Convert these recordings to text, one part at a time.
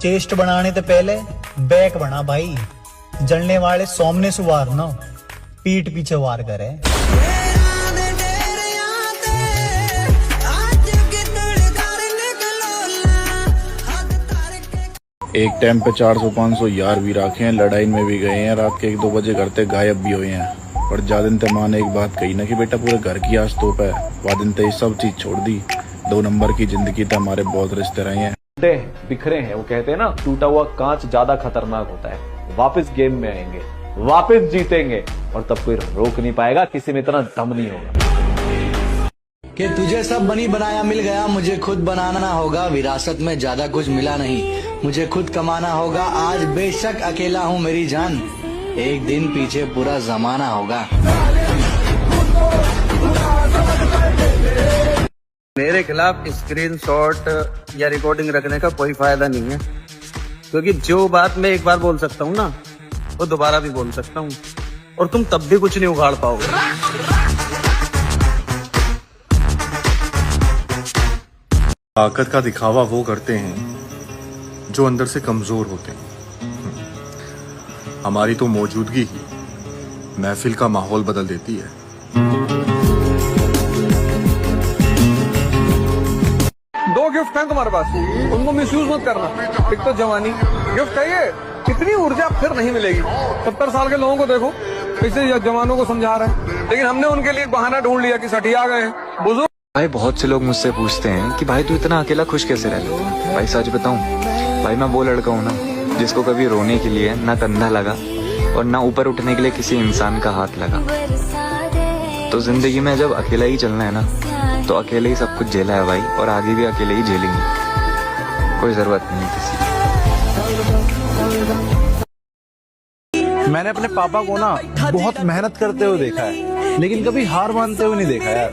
Chest बनाने से पहले बैक बना भाई। जलने वाले सामने से वार ना, पीठ पीछे वार करे। एक टाइम पे 400-500 यार भी रखे हैं, लड़ाई में भी गए हैं, रात के 1-2 बजे घर से गायब भी हुए हैं। पर जादिन ते माँ ने एक बात कही ना कि बेटा पूरे घर की आज तोप है, वादिन ते सब चीज छोड़ दी। 2 नंबर की जिंदगी तो हमारे बहुत रिश्ते रहे हैं। बिखरे हैं, वो कहते हैं ना टूटा हुआ कांच ज्यादा खतरनाक होता है। वापस गेम में आएंगे, वापस जीतेंगे और तब कोई रोक नहीं पाएगा, किसी में इतना दम नहीं होगा। कि तुझे सब बनी बनाया मिल गया, मुझे खुद बनाना होगा। विरासत में ज्यादा कुछ मिला नहीं, मुझे खुद कमाना होगा। आज बेशक अकेला हूँ मेरी जान, एक दिन पीछे पूरा जमाना होगा। मेरे खिलाफ स्क्रीनशॉट या रिकॉर्डिंग रखने का कोई फायदा नहीं है, क्योंकि जो बात मैं एक बार बोल सकता हूँ ना, वो दोबारा भी बोल सकता हूँ और तुम तब भी कुछ नहीं उखाड़ पाओगे। ताकत का दिखावा वो करते हैं जो अंदर से कमजोर होते हैं। हमारी तो मौजूदगी ही महफिल का माहौल बदल देती है। दो गिफ्ट हैं तुम्हारे पास, उनको मिसयूज मत करना। एक तो जवानी गिफ्ट है, ये इतनी ऊर्जा फिर नहीं मिलेगी। 70 साल के लोगों को देखो कैसे जवानों को समझा रहे हैं, लेकिन हमने उनके लिए बहाना ढूंढ लिया कि सठिया गए हैं बुजुर्ग। भाई बहुत से लोग मुझसे पूछते हैं कि भाई तू इतना अकेला खुश कैसे रह लेता है। भाई सच बताऊं, भाई मैं वो लड़का हूँ ना जिसको कभी रोने के लिए ना कंधा लगा और ना ऊपर उठने के लिए किसी इंसान का हाथ लगा। तो जिंदगी में जब अकेला ही चलना है ना, तो अकेले ही सब कुछ झेला है भाई, और आगे भी अकेले ही झेलेंगे, कोई जरूरत नहीं है किसी। मैंने अपने पापा को ना बहुत मेहनत करते हुए देखा है, लेकिन कभी हार मानते हुए नहीं देखा यार।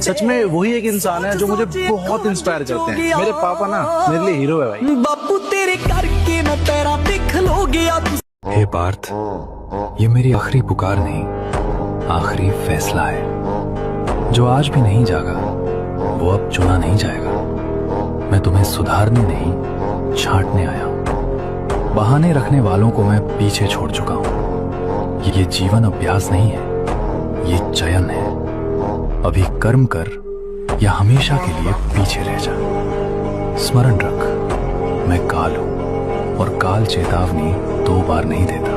सच में वही एक इंसान है जो मुझे बहुत इंस्पायर करते हैं। मेरे पापा ना मेरे लिए हीरो है भाई। बापू तेरे करके मैं पैरा देख लो गया। हे पार्थ, ये मेरी आखिरी पुकार नहीं, आखिरी फैसला है। जो आज भी नहीं जागा वो अब चुना नहीं जाएगा। मैं तुम्हें सुधारने नहीं, छांटने आया हूं। बहाने रखने वालों को मैं पीछे छोड़ चुका हूं। ये जीवन अभ्यास नहीं है, ये चयन है। अभी कर्म कर या हमेशा के लिए पीछे रह जा। स्मरण रख, मैं काल हूं और काल चेतावनी 2 बार नहीं देता।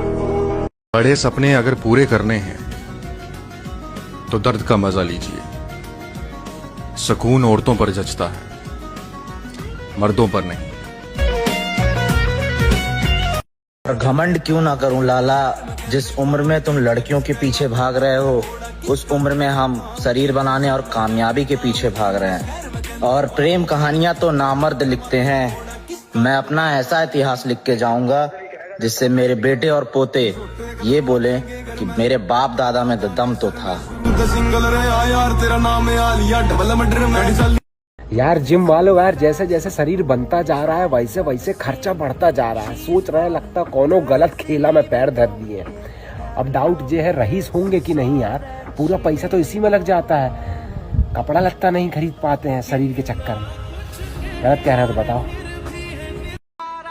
बड़े सपने अगर पूरे करने हैं तो दर्द का मजा लीजिए। सुकून औरतों पर जचता है, मर्दों पर नहीं। घमंड क्यों ना करूं लाला, जिस उम्र में तुम लड़कियों के पीछे भाग रहे हो, उस उम्र में हम शरीर बनाने और कामयाबी के पीछे भाग रहे हैं। और प्रेम कहानियां तो नामर्द लिखते हैं, मैं अपना ऐसा इतिहास लिख के जाऊंगा जिससे मेरे बेटे और पोते ये बोले कि मेरे बाप दादा में दम तो था। यार जिम वालों यार, जैसे जैसे शरीर बनता जा रहा है वैसे वैसे खर्चा बढ़ता जा रहा है। सोच रहे लगता कोनो गलत खेला में पैर धर दिए। अब डाउट ये है रईस होंगे कि नहीं यार, पूरा पैसा तो इसी में लग जाता है। कपड़ा लत्ता नहीं खरीद पाते हैं शरीर के चक्कर में। गलत कह रहे हो तो बताओ।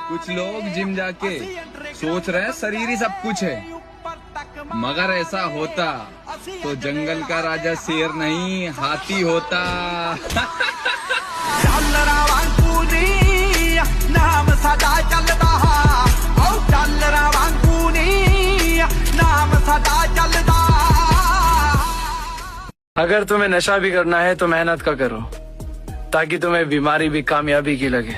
कुछ लोग जिम जाके सोच रहे हैं शरीर ही सब कुछ है, मगर ऐसा होता तो जंगल का राजा शेर नहीं हाथी होता। नाम सदा चलता, नाम सदा चलता। अगर तुम्हें नशा भी करना है तो मेहनत का करो, ताकि तुम्हें बीमारी भी कामयाबी की लगे।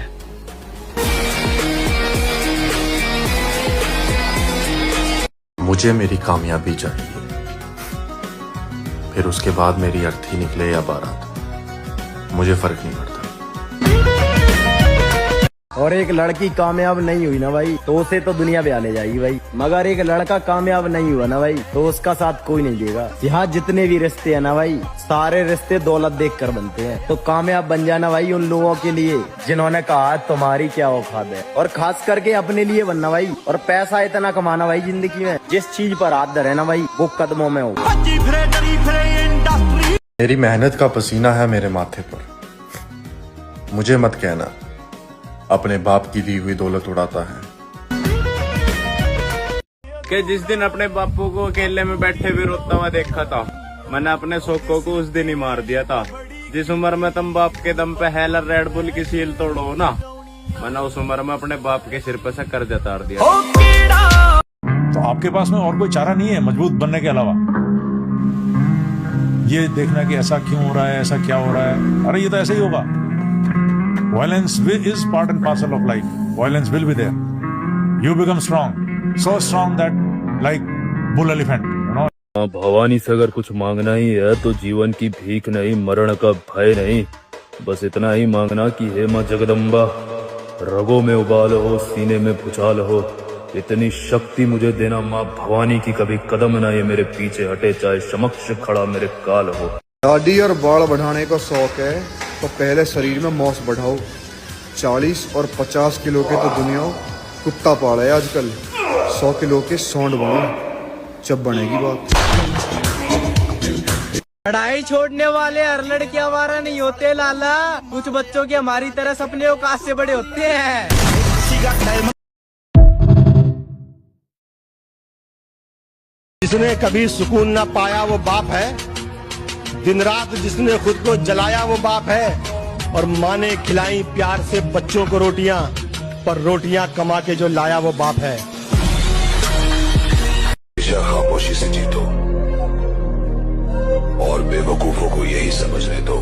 मुझे मेरी कामयाबी चाहिए, फिर उसके बाद मेरी अर्थी निकले या बारात, मुझे फर्क नहीं पड़ता। और एक लड़की कामयाब नहीं हुई ना भाई, तो उसे तो दुनिया पे ले जाएगी भाई। मगर एक लड़का कामयाब नहीं हुआ ना भाई, तो उसका साथ कोई नहीं देगा। यहाँ जितने भी रिश्ते हैं ना भाई, सारे रिश्ते दौलत देख कर बनते हैं। तो कामयाब बन जाना भाई उन लोगों के लिए जिन्होंने कहा तुम्हारी क्या औकात है, और खास करके अपने लिए बनना भाई। और पैसा इतना कमाना भाई जिंदगी में, जिस चीज पर हाथ धरे ना भाई वो कदमों में हो। मेरी मेहनत का पसीना है मेरे माथे पर। मुझे मत कहना अपने बाप की दी हुई दौलत उड़ाता है। कि जिस दिन अपने बापू को अकेले में बैठे भी रोता हुआ देखा था, मैंने अपने शौकों को उस दिन ही मार दिया था। जिस उम्र में तुम बाप के दम पे हेलर रेड बुल की सील तोड़ो ना, मैंने उस उम्र में अपने बाप के सिर पे से कर्जा उतार दिया। तो आपके पास में और कोई चारा नहीं है मजबूत बनने के अलावा ये देखना कि ऐसा क्यों हो रहा है, ऐसा क्या हो रहा है। अरे ये तो ऐसे ही होगा। Violence is part and parcel of life. Violence will be there. You become strong, so strong that like bull elephant. Bhavani से अगर कुछ मांगना ही है तो जीवन की भीख नहीं, मरण का भय नहीं, बस इतना ही मांगना कि हे मां जगदम्बा, रगों में उबाल हो, सीने में भुचाल हो, इतनी शक्ति मुझे देना माँ भवानी की कभी कदम ना ये मेरे पीछे हटे, चाहे समक्ष खड़ा मेरे काल हो। दाढ़ी और बाल बढ़ाने का शौक है तो पहले शरीर में मौस बढ़ाओ। 40 और 50 किलो के तो दुनिया कुत्ता पाल है आजकल। 100 किलो के सौंड बनो, जब बनेगी बात। पढ़ाई छोड़ने वाले हर लड़के आवारा नहीं होते लाला, कुछ बच्चों के हमारी तरह सपने औकात से बड़े होते हैं। जिसने कभी सुकून न पाया वो बाप है, दिन रात जिसने खुद को जलाया वो बाप है, और माँ ने खिलाई प्यार से बच्चों को रोटियां, पर रोटियां कमा के जो लाया वो बाप है। खामोशी से जीतो और बेवकूफों को यही समझने दो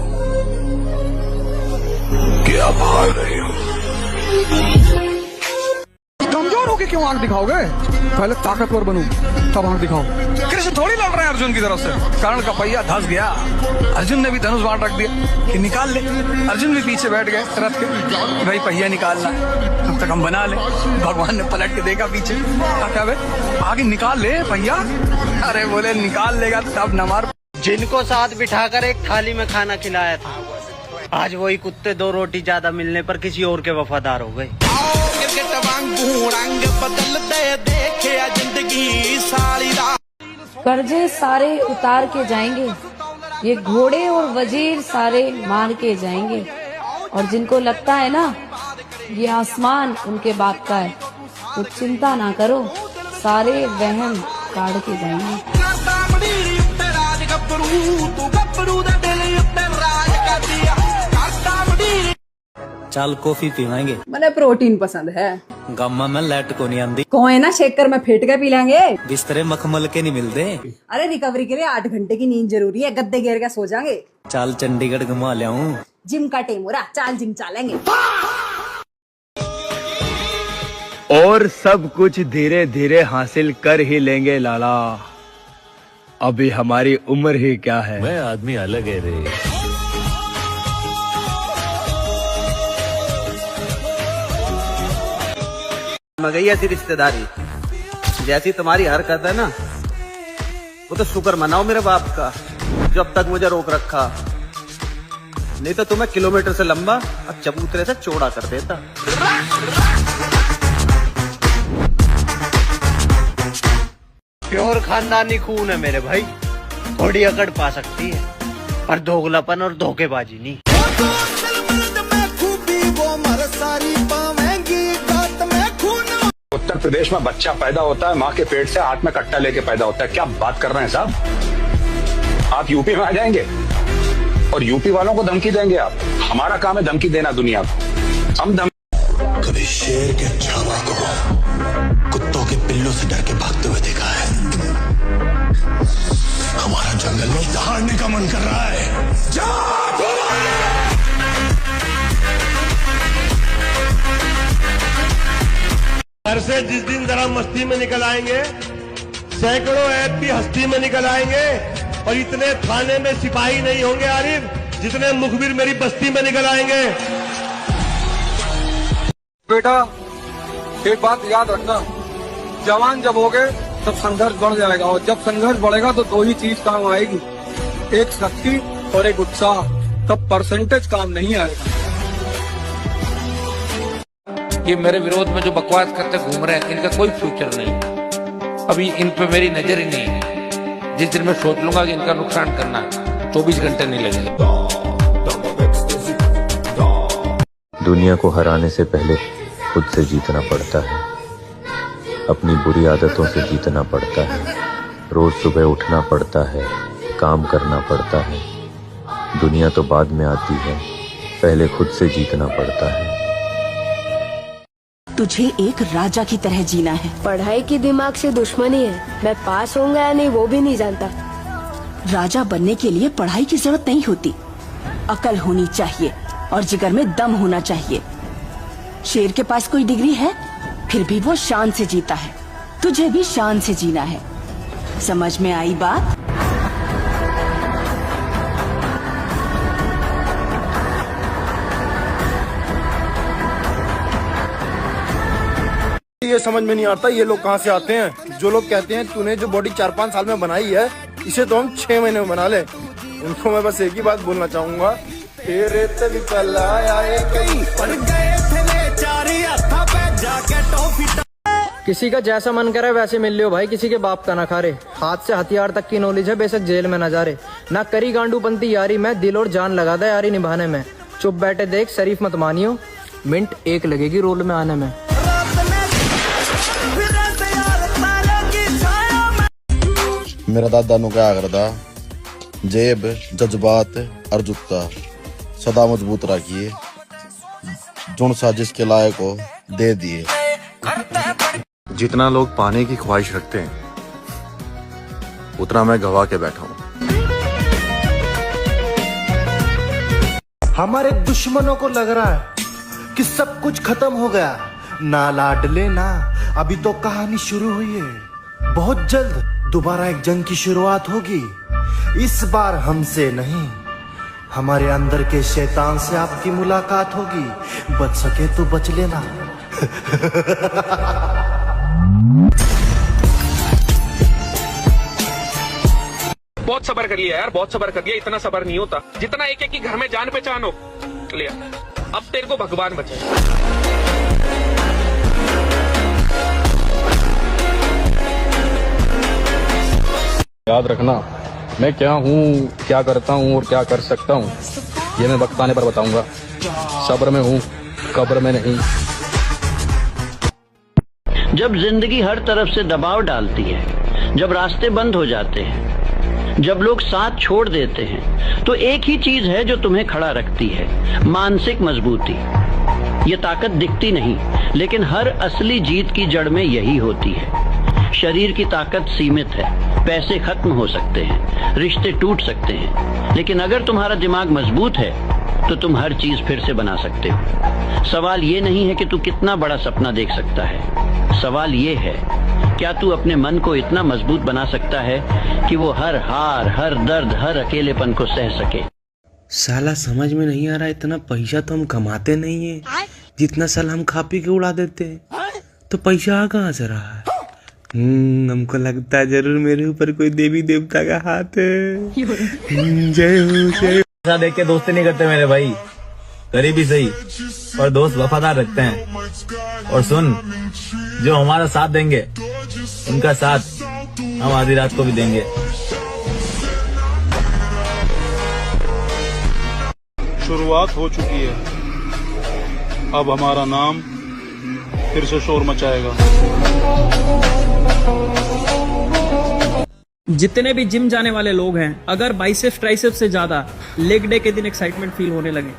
कि आप हार रहे हो। कमजोर होके क्यों आंख दिखाओगे? पहले ताकतवर बनूं तब आंख दिखाओ। कृष्ण थोड़ी लड़ रहे हैं अर्जुन की तरफ से। कर्ण का पहिया धंस गया, अर्जुन ने भी धनुष बाण रख दिया कि निकाल ले। अर्जुन भी पीछे बैठ गए रथ के, भाई पहिया निकालना तब तक हम बना ले। भगवान ने पलट के देखा पीछे, क्या आगे निकाल ले पहिया। अरे बोले निकाल लेगा तब न मार। जिनको साथ बिठाकर एक थाली में खाना खिलाया था, आज वही कुत्ते 2 रोटी ज्यादा मिलने पर किसी और के वफादार हो गए। कर्जे सारे उतार के जाएंगे, ये घोड़े और वजीर सारे मार के जाएंगे, और जिनको लगता है ना ये आसमान उनके बाप का है, तो चिंता ना करो, सारे वहम काट के जाएंगे। चल कॉफी पीवाएंगे। मैंने प्रोटीन पसंद है। गामा में लाइट को नहीं आंदी। कोई ना शेकर में फेंट के पी लेंगे। बिस्तरे मखमल के नहीं मिलते। अरे रिकवरी के लिए 8 घंटे की नींद जरूरी है, गद्दे घेर के सो जाएंगे। चल चंडीगढ़ घुमा ले आऊं। जिम का टेम हो रहा, चाल जिम चालेंगे। और सब कुछ धीरे धीरे हासिल कर ही लेंगे लाला, अभी हमारी उम्र ही क्या है। मैं आदमी अलग है रे। गई ऐसी रिश्तेदारी, जैसी तुम्हारी हरकत है ना, वो तो शुक्र मनाओ मेरे बाप का जो अब तक मुझे रोक रखा, नहीं तो तुम्हें किलोमीटर से लंबा और चबूतरे से चौड़ा कर देता। प्योर खानदानी खून है मेरे भाई, थोड़ी अकड़ पा सकती है पर दोगलापन और धोखेबाजी नहीं। उत्तर प्रदेश में बच्चा पैदा होता है, माँ के पेट से हाथ में कट्टा लेके पैदा होता है। क्या बात कर रहे हैं साहब? आप यूपी में आ जाएंगे और यूपी वालों को धमकी देंगे आप। हमारा काम है धमकी देना दुनिया को। हम कभी शेर के छावा को कुत्तों के पिल्लों से डर के भागते हुए देखा है। हमारा जंगल में दहाड़ने का मन कर रहा है। घर से जिस दिन जरा मस्ती में निकल आएंगे, सैकड़ों ऐप भी हस्ती में निकल आएंगे, और इतने थाने में सिपाही नहीं होंगे आरिफ, जितने मुखबिर मेरी बस्ती में निकल आएंगे। बेटा एक बात याद रखना, जवान जब होगे तब संघर्ष बढ़ जाएगा, और जब संघर्ष बढ़ेगा तो 2 ही चीज काम आएगी, एक शक्ति और एक उत्साह। तब परसेंटेज काम नहीं आएगा। ये मेरे विरोध में जो बकवास करते घूम रहे हैं, इनका कोई फ्यूचर नहीं। अभी इन पे मेरी नजर ही नहीं है। जिस दिन मैं सोच लूंगा कि इनका नुकसान करना है, 24 घंटे नहीं लगेगा। दुनिया को हराने से पहले खुद से जीतना पड़ता है, अपनी बुरी आदतों से जीतना पड़ता है, रोज सुबह उठना पड़ता है, काम करना पड़ता है। दुनिया तो बाद में आती है, पहले खुद से जीतना पड़ता है। तुझे एक राजा की तरह जीना है। पढ़ाई की दिमाग से दुश्मनी है, मैं पास होऊंगा या नहीं वो भी नहीं जानता। राजा बनने के लिए पढ़ाई की जरूरत नहीं होती, अकल होनी चाहिए और जिगर में दम होना चाहिए। शेर के पास कोई डिग्री है, फिर भी वो शान से जीता है। तुझे भी शान से जीना है। समझ में आई बात? ये समझ में नहीं आता ये लोग कहाँ से आते हैं जो लोग कहते हैं तूने जो बॉडी 4-5 साल में बनाई है इसे तो हम 6 महीने में बना ले। उनको मैं बस एक ही बात बोलना चाहूंगा, तेरे तक कल आए कई पड़ गए थे चारी हत्था पे जाके टॉफी। किसी का जैसा मन करे वैसे मिल लियो भाई, किसी के बाप का ना खा रे। हाथ से हथियार तक की नॉलेज है, बेशक जेल में न जा रे। ना करी गांडू बनती यारी में, दिल और जान लगा दे यारी निभाने में। चुप बैठे देख शरीफ मत मानियो, मिनट 1 लगेगी रोल में आने में। मेरा दादा नु क्या करता, जेब जज्बात और जुत्ता सदा मजबूत रखिए, जुन साजिश के लायक को दे दिए। जितना लोग पाने की ख्वाहिश रखते हैं उतना मैं गवा के बैठा हूँ। हमारे दुश्मनों को लग रहा है कि सब कुछ खत्म हो गया। ना लाडले ना, अभी तो कहानी शुरू हुई है। बहुत जल्द दोबारा एक जंग की शुरुआत होगी। इस बार हमसे नहीं, हमारे अंदर के शैतान से आपकी मुलाकात होगी। बच सके तो बच लेना। बहुत सब्र कर लिया यार, बहुत सब्र कर लिया। इतना सब्र नहीं होता जितना एक ही घर में जान पहचान हो लिया। अब तेरे को भगवान बचाए। याद रखना, मैं क्या हूँ, क्या करता हूँ और क्या कर सकता हूँ ये मैं वक्त आने पर बताऊंगा। सब्र में हूँ, कब्र में नहीं। जब जिंदगी हर तरफ से दबाव डालती है, जब रास्ते बंद हो जाते हैं, जब लोग साथ छोड़ देते हैं, तो एक ही चीज है जो तुम्हें खड़ा रखती है, मानसिक मजबूती। ये ताकत दिखती नहीं, लेकिन हर असली जीत की जड़ में यही होती है। शरीर की ताकत सीमित है, पैसे खत्म हो सकते हैं, रिश्ते टूट सकते हैं, लेकिन अगर तुम्हारा दिमाग मजबूत है तो तुम हर चीज फिर से बना सकते हो। सवाल ये नहीं है कि तू कितना बड़ा सपना देख सकता है, सवाल ये है क्या तू अपने मन को इतना मजबूत बना सकता है कि वो हर हार, हर दर्द, हर अकेलेपन को सह सके। साला समझ में नहीं आ रहा, इतना पैसा तो हम कमाते नहीं है जितना साला हम खा पी के उड़ा देते हैं। तो पैसा आ कहाँ से रहा है? हमको लगता है जरूर मेरे ऊपर कोई देवी देवता का हाथ है। जय हो जय। ऐसा देख के दोस्ती नहीं करते मेरे भाई, गरीबी सही पर दोस्त वफादार रखते हैं। और सुन, जो हमारा साथ देंगे उनका साथ हम आधी रात को भी देंगे। शुरुआत हो चुकी है, अब हमारा नाम फिर से शोर मचाएगा। जितने भी जिम जाने वाले लोग हैं, अगर बाइसेप्स ट्राइसेप्स से ज्यादा लेग डे के दिन एक्साइटमेंट फील होने लगे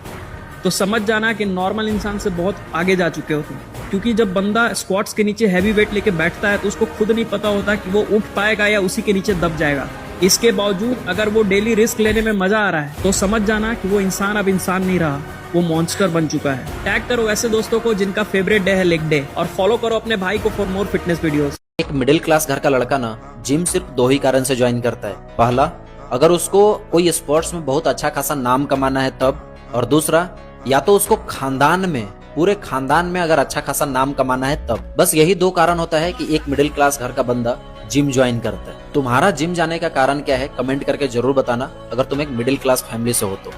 तो समझ जाना कि नॉर्मल इंसान से बहुत आगे जा चुके होते हैं। क्योंकि जब बंदा स्क्वाट्स के नीचे हैवी वेट लेके बैठता है तो उसको खुद नहीं पता होता कि वो उठ पाएगा या उसी के नीचे दब जाएगा। इसके बावजूद अगर वो डेली रिस्क लेने में मजा आ रहा है तो समझ जाना कि वो इंसान अब इंसान नहीं रहा, वो मॉन्स्टर बन चुका है। टैग करो ऐसे दोस्तों को जिनका फेवरेट डे है लेग डे, और फॉलो करो अपने भाई को फॉर मोर फिटनेस वीडियोस। एक मिडिल क्लास घर का लड़का ना जिम सिर्फ 2 ही कारण से ज्वाइन करता है। पहला, अगर उसको कोई स्पोर्ट्स में बहुत अच्छा खासा नाम कमाना है तब, और दूसरा, या तो उसको खानदान में, पूरे खानदान में अगर अच्छा खासा नाम कमाना है तब। बस यही 2 कारण होता है कि एक मिडिल क्लास घर का बंदा जिम ज्वाइन करता है। तुम्हारा जिम जाने का कारण क्या है कमेंट करके जरूर बताना, अगर तुम एक मिडिल क्लास फैमिली से हो तो।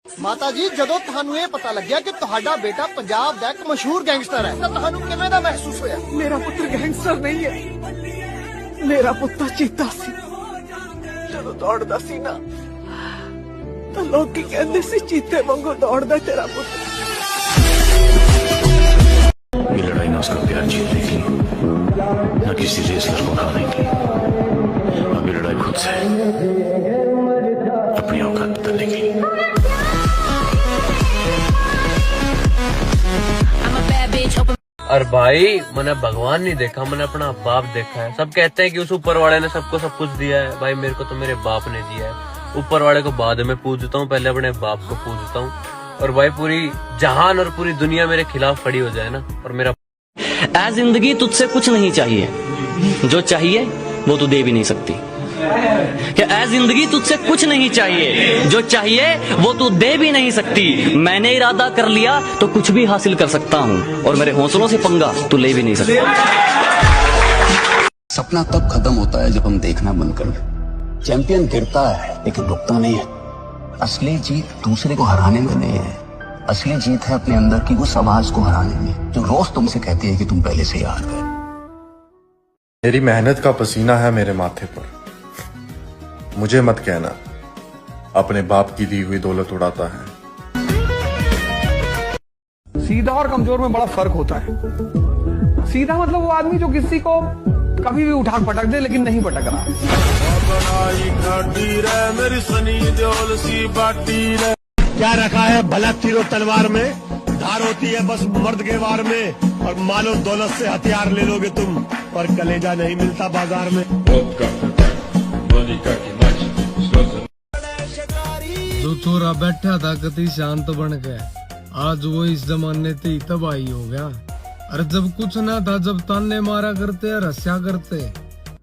माता जी, ਜਦੋਂ ਤੁਹਾਨੂੰ ਇਹ ਪਤਾ ਲੱਗਿਆ ਕਿ ਤੁਹਾਡਾ ਬੇਟਾ ਪੰਜਾਬ ਦਾ ਇੱਕ ਮਸ਼ਹੂਰ ਗੈਂਗਸਟਰ ਹੈ ਤਾਂ ਤੁਹਾਨੂੰ ਕਿਵੇਂ ਦਾ ਮਹਿਸੂਸ ਹੋਇਆ? ਮੇਰਾ ਪੁੱਤਰ ਗੈਂਗਸਟਰ ਨਹੀਂ ਹੈ, ਮੇਰਾ ਪੁੱਤਰ ਚੀਤਾ ਸੀ। ਜਦੋਂ ਦੌੜਦਾ ਸੀ ਨਾ ਤਾਂ ਲੋਕੀ ਕਹਿੰਦੇ ਸੀ ਚੀਤੇ ਵਾਂਗੂ ਦੌੜਦਾ ਤੇਰਾ ਪੁੱਤਰ। ये लड़ाई ना उसका प्यार जीतने की, ना किसी रेसलर को हराने की। अभी लड़ाई खुद से, अपनी औकात बदलने की। और भाई मैंने भगवान नहीं देखा, मैंने अपना बाप देखा है। सब कहते हैं कि उस ऊपर वाले ने सबको सब कुछ दिया है, भाई मेरे को तो मेरे बाप ने दिया है। ऊपर वाले को बाद में पूजता हूँ, पहले अपने बाप को पूजता हूँ। और भाई पूरी जहान और पूरी दुनिया मेरे खिलाफ खड़ी हो जाए ना, और मेरा ऐ जिंदगी तुझसे कुछ नहीं चाहिए, जो चाहिए वो तू दे भी नहीं सकती। क्या ऐ जिंदगी तुझसे कुछ नहीं चाहिए, जो चाहिए वो तू दे भी नहीं सकती। मैंने इरादा कर लिया तो कुछ भी हासिल कर सकता हूँ, और मेरे हौसलों से पंगा तू ले भी नहीं सकता। सपना तब खत्म होता है जब हम देखना बंद कर दें। चैंपियन गिरता है लेकिन रुकता नहीं है। असली जीत दूसरे को हराने में नहीं है, असली जीत है अपने अंदर की उस आवाज को हराने में जो रोज तुमसे कहती है कि तुम पहले से ही हार गए। मेरी मेहनत का पसीना है मेरे माथे पर। मुझे मत कहना अपने बाप की दी हुई दौलत उड़ाता है। सीधा और कमजोर में बड़ा फर्क होता है। सीधा मतलब वो आदमी जो किसी को कभी भी उठा पटक दे लेकिन नहीं पटक रहा। क्या रखा है भला तीरों तलवार में, धार होती है बस मर्द के वार में। और मालो दौलत से हथियार ले लोगे तुम, पर कलेजा नहीं मिलता बाजार में। जो छोरा बैठा था कति शांत बन के, आज वो इस जमाने ते तबाही हो गया। अरे जब कुछ ना था, जब ताने मारा करते हंस्या करते,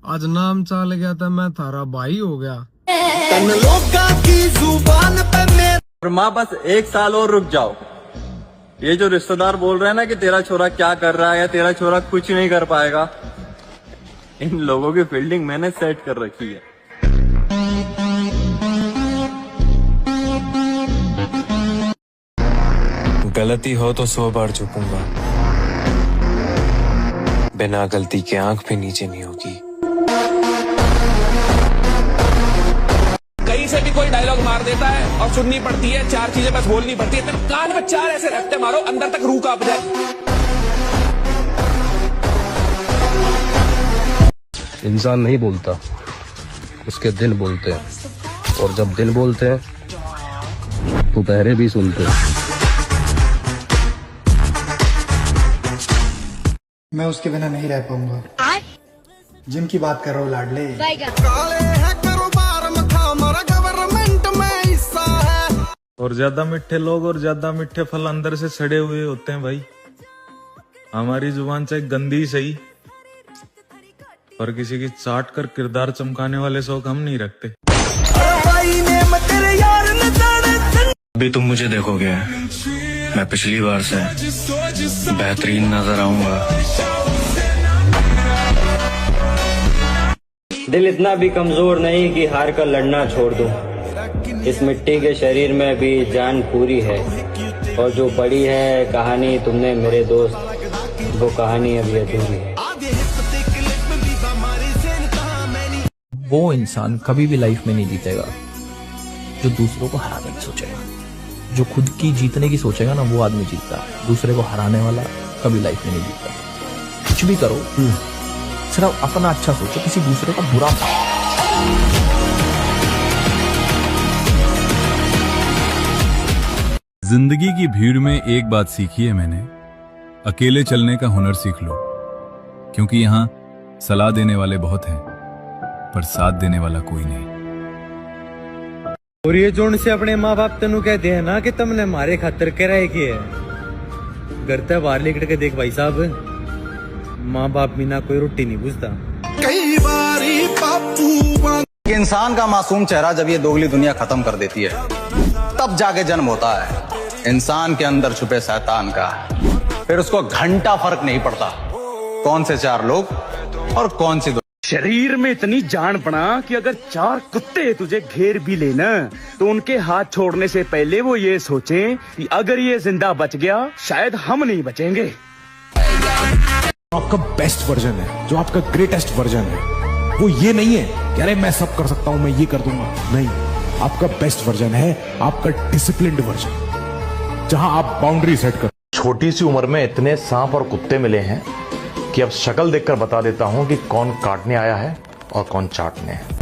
आज नाम चाल गया था मैं थारा भाई हो गया। की जुबान पे मेरे माँ बस 1 साल और रुक जाओ। ये जो रिश्तेदार बोल रहे हैं ना कि तेरा छोरा क्या कर रहा है या तेरा छोरा कुछ नहीं कर पाएगा, इन लोगों की फील्डिंग मैंने सेट कर रखी है। गलती हो तो 100 बार झुकूंगा, बिना गलती के आंख भी नीचे नहीं होगी। कहीं से भी कोई डायलॉग मार देता है और सुननी पड़ती है 4 चीजें बस बोलनी पड़ती है, तो कान में 4 ऐसे रखते मारो अंदर तक रूह कांप जाए। इंसान नहीं बोलता, उसके दिल बोलते हैं, और जब दिल बोलते हैं तो बहरे भी सुनते हैं। मैं उसके बिना नहीं रह पाऊंगा। जिम की बात कर रहा हूँ लाडले। और ज्यादा मीठे लोग और ज्यादा मीठे फल अंदर से सड़े हुए होते हैं भाई। हमारी जुबान चाहे गंदी सही, पर किसी की चाट कर किरदार चमकाने वाले शौक हम नहीं रखते। अभी तुम मुझे देखोगे, मैं पिछली बार से बेहतरीन नजर आऊंगा। दिल इतना भी कमजोर नहीं कि हार कर लड़ना छोड़ दूं। इस मिट्टी के शरीर में भी जान पूरी है, और जो पड़ी है कहानी तुमने मेरे दोस्त, वो कहानी अभी अधूरी है। वो इंसान कभी भी लाइफ में नहीं जीतेगा जो दूसरों को हराने की सोचेगा। जो खुद की जीतने की सोचेगा ना, वो आदमी जीतता है। दूसरे को हराने वाला कभी लाइफ में नहीं जीतता। कुछ भी करो, सिर्फ अपना अच्छा सोचो, किसी दूसरे का बुरा। जिंदगी की भीड़ में एक बात सीखी है मैंने, अकेले चलने का हुनर सीख लो, क्योंकि यहाँ सलाह देने वाले बहुत हैं पर साथ देने वाला कोई नहीं। और ये जोन से अपने माँ बाप तेनू कहते हैं ना कि तुमने हमारे खातर किराए किए है, घर ते बाहर निकल के देख भाई साहब, माँ बाप बिना कोई रोटी नहीं पूछता। कई बारी बापू इंसान का मासूम चेहरा जब ये दोगली दुनिया खत्म कर देती है, तब जाके जन्म होता है इंसान के अंदर छुपे शैतान का। फिर उसको घंटा फर्क नहीं पड़ता कौन से 4 लोग और कौन सी। शरीर में इतनी जान पड़ा कि अगर 4 कुत्ते तुझे घेर भी लेना, तो उनके हाथ छोड़ने से पहले वो ये सोचें कि अगर ये जिंदा बच गया शायद हम नहीं बचेंगे। आपका बेस्ट वर्जन है, जो आपका ग्रेटेस्ट वर्जन है, वो ये नहीं है कि अरे मैं सब कर सकता हूं, मैं ये कर दूंगा। नहीं, आपका बेस्ट वर्जन है आपका डिसिप्लिन्ड वर्जन, जहां आप बाउंड्री सेट कर। छोटी सी उम्र में इतने सांप और कुत्ते मिले हैं कि अब शक्ल देखकर बता देता हूं कि कौन काटने आया है और कौन चाटने है।